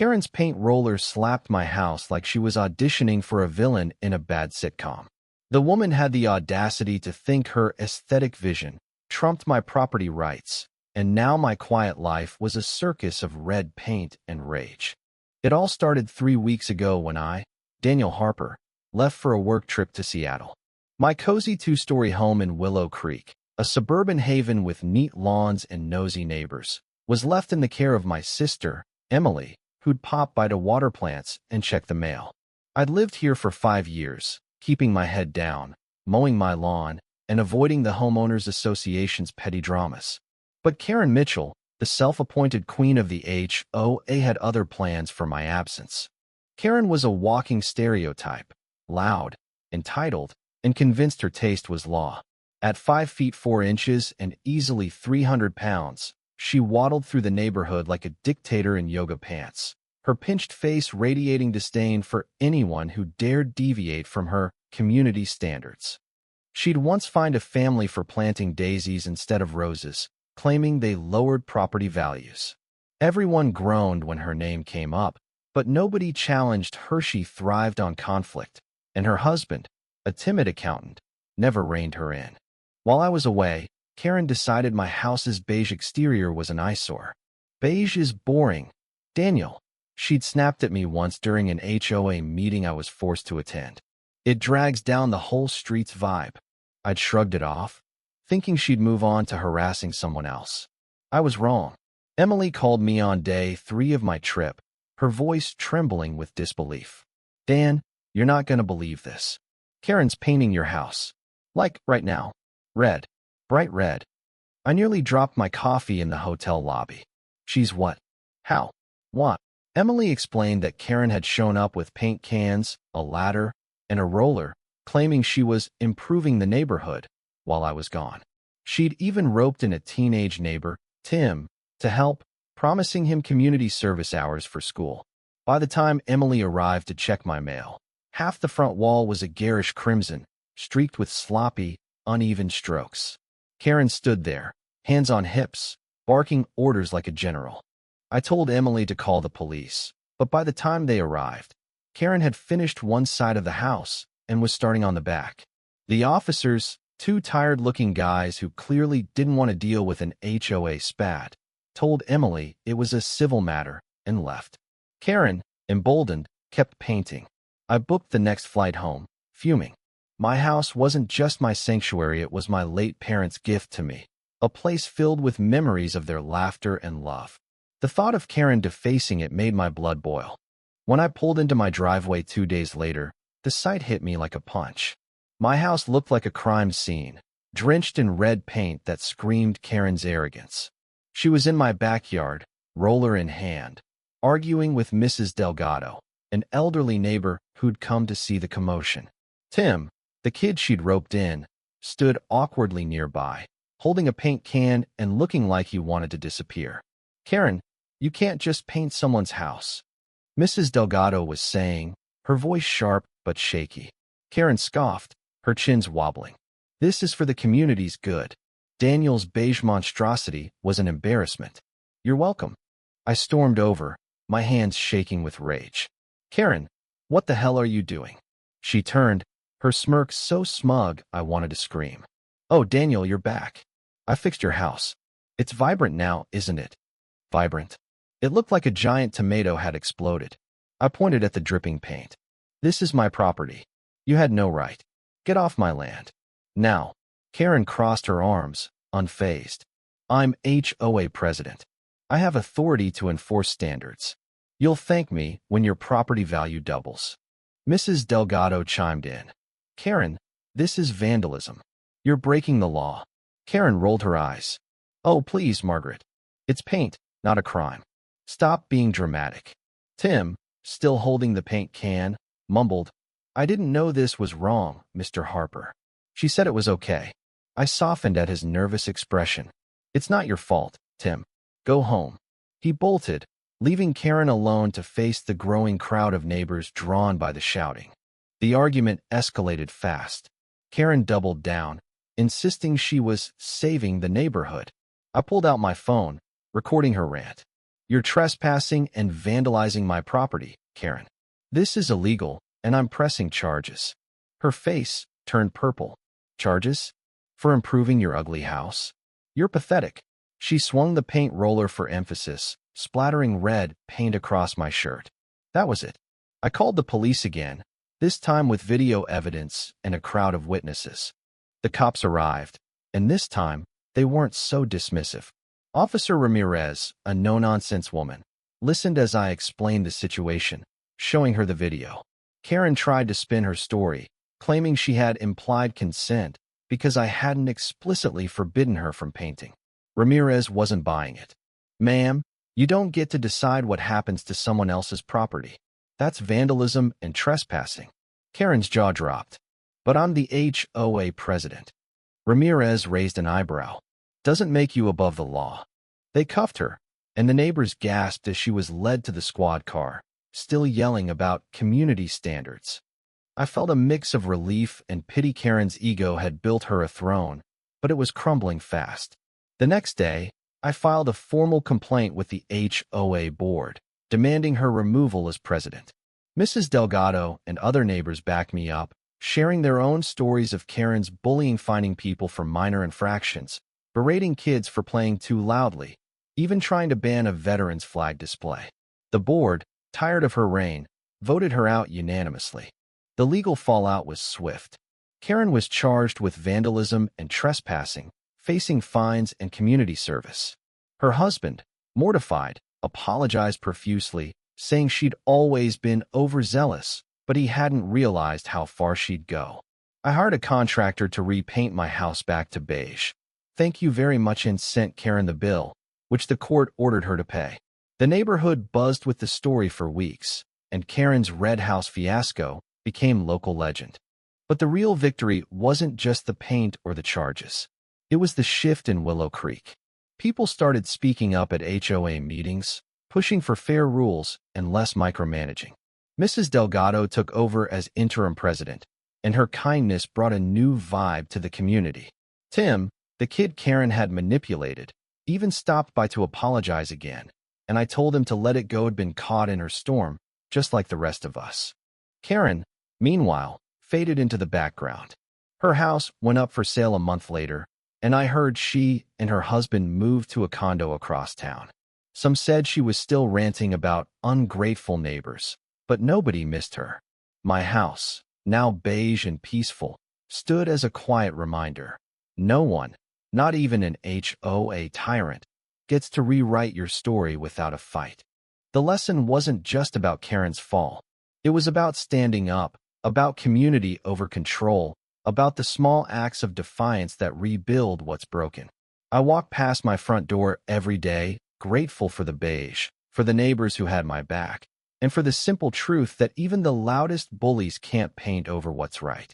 Karen's paint roller slapped my house like she was auditioning for a villain in a bad sitcom. The woman had the audacity to think her aesthetic vision trumped my property rights, and now my quiet life was a circus of red paint and rage. It all started 3 weeks ago when I, Daniel Harper, left for a work trip to Seattle. My cozy 2-story home in Willow Creek, a suburban haven with neat lawns and nosy neighbors, was left in the care of my sister, Emily, who'd pop by to water plants and check the mail. I'd lived here for 5 years, keeping my head down, mowing my lawn, and avoiding the Homeowners Association's petty dramas. But Karen Mitchell, the self-appointed queen of the HOA, had other plans for my absence. Karen was a walking stereotype, loud, entitled, and convinced her taste was law. At 5 feet 4 inches and easily 300 pounds, she waddled through the neighborhood like a dictator in yoga pants, her pinched face radiating disdain for anyone who dared deviate from her community standards. She'd once fined a family for planting daisies instead of roses, claiming they lowered property values. Everyone groaned when her name came up, but nobody challenged her. She thrived on conflict, and her husband, a timid accountant, never reined her in. While I was away, Karen decided my house's beige exterior was an eyesore. "Beige is boring, Daniel," she'd snapped at me once during an HOA meeting I was forced to attend. "It drags down the whole street's vibe." I'd shrugged it off, thinking she'd move on to harassing someone else. I was wrong. Emily called me on day 3 of my trip, her voice trembling with disbelief. "Dan, you're not going to believe this. Karen's painting your house. Like, right now. Red. Bright red." I nearly dropped my coffee in the hotel lobby. "She's what? How? What?" Emily explained that Karen had shown up with paint cans, a ladder, and a roller, claiming she was improving the neighborhood while I was gone. She'd even roped in a teenage neighbor, Tim, to help, promising him community service hours for school. By the time Emily arrived to check my mail, half the front wall was a garish crimson, streaked with sloppy, uneven strokes. Karen stood there, hands on hips, barking orders like a general. I told Emily to call the police, but by the time they arrived, Karen had finished one side of the house and was starting on the back. The officers, 2 tired-looking guys who clearly didn't want to deal with an HOA spat, told Emily it was a civil matter and left. Karen, emboldened, kept painting. I booked the next flight home, fuming. My house wasn't just my sanctuary, it was my late parents' gift to me, a place filled with memories of their laughter and love. The thought of Karen defacing it made my blood boil. When I pulled into my driveway 2 days later, the sight hit me like a punch. My house looked like a crime scene, drenched in red paint that screamed Karen's arrogance. She was in my backyard, roller in hand, arguing with Mrs. Delgado, an elderly neighbor who'd come to see the commotion. Tim, the kid she'd roped in, stood awkwardly nearby, holding a paint can and looking like he wanted to disappear. "Karen, you can't just paint someone's house," Mrs. Delgado was saying, her voice sharp but shaky. Karen scoffed, her chins wobbling. "This is for the community's good." Daniel's beige monstrosity was an embarrassment. "You're welcome." I stormed over, my hands shaking with rage. "Karen, what the hell are you doing?" She turned, her smirk so smug I wanted to scream. "Oh, Daniel, you're back. I fixed your house. It's vibrant now, isn't it?" Vibrant? It looked like a giant tomato had exploded. I pointed at the dripping paint. "This is my property. You had no right. Get off my land." "Now." Karen crossed her arms, unfazed. "I'm HOA president. I have authority to enforce standards. You'll thank me when your property value doubles." Mrs. Delgado chimed in. "Karen, this is vandalism. You're breaking the law." Karen rolled her eyes. "Oh, please, Margaret. It's paint, not a crime. Stop being dramatic." Tim, still holding the paint can, mumbled, "I didn't know this was wrong, Mr. Harper." She said it was okay. I softened at his nervous expression. "It's not your fault, Tim. Go home." He bolted, leaving Karen alone to face the growing crowd of neighbors drawn by the shouting. The argument escalated fast. Karen doubled down, insisting she was saving the neighborhood. I pulled out my phone, recording her rant. You're trespassing and vandalizing my property, Karen. This is illegal, and I'm pressing charges. Her face turned purple. Charges? For improving your ugly house? You're pathetic. She swung the paint roller for emphasis, splattering red paint across my shirt. That was it. I called the police again, this time with video evidence and a crowd of witnesses. The cops arrived, and this time, they weren't so dismissive. Officer Ramirez, a no-nonsense woman, listened as I explained the situation, showing her the video. Karen tried to spin her story, claiming she had implied consent because I hadn't explicitly forbidden her from painting. Ramirez wasn't buying it. Ma'am, you don't get to decide what happens to someone else's property. That's vandalism and trespassing. Karen's jaw dropped. But I'm the HOA president. Ramirez raised an eyebrow. Doesn't make you above the law. They cuffed her, and the neighbors gasped as she was led to the squad car, still yelling about community standards. I felt a mix of relief and pity. Karen's ego had built her a throne, but it was crumbling fast. The next day, I filed a formal complaint with the HOA board, demanding her removal as president. Mrs. Delgado and other neighbors backed me up, sharing their own stories of Karen's bullying, fining people for minor infractions, berating kids for playing too loudly, even trying to ban a veterans flag display. The board, tired of her reign, voted her out unanimously. The legal fallout was swift. Karen was charged with vandalism and trespassing, facing fines and community service. Her husband, mortified, apologized profusely, saying she'd always been overzealous, but he hadn't realized how far she'd go. I hired a contractor to repaint my house back to beige. Thank you very much, and sent Karen the bill, which the court ordered her to pay. The neighborhood buzzed with the story for weeks, and Karen's red house fiasco became local legend. But the real victory wasn't just the paint or the charges. It was the shift in Willow Creek. People started speaking up at HOA meetings, pushing for fair rules and less micromanaging. Mrs. Delgado took over as interim president, and her kindness brought a new vibe to the community. Tim, the kid Karen had manipulated, even stopped by to apologize again, and I told him to let it go. Had been caught in her storm, just like the rest of us. Karen, meanwhile, faded into the background. Her house went up for sale a month later, and I heard she and her husband moved to a condo across town. Some said she was still ranting about ungrateful neighbors, but nobody missed her. My house, now beige and peaceful, stood as a quiet reminder. No one, not even an HOA tyrant, gets to rewrite your story without a fight. The lesson wasn't just about Karen's fall. It was about standing up, about community over control, about the small acts of defiance that rebuild what's broken. I walk past my front door every day, grateful for the beige, for the neighbors who had my back, and for the simple truth that even the loudest bullies can't paint over what's right.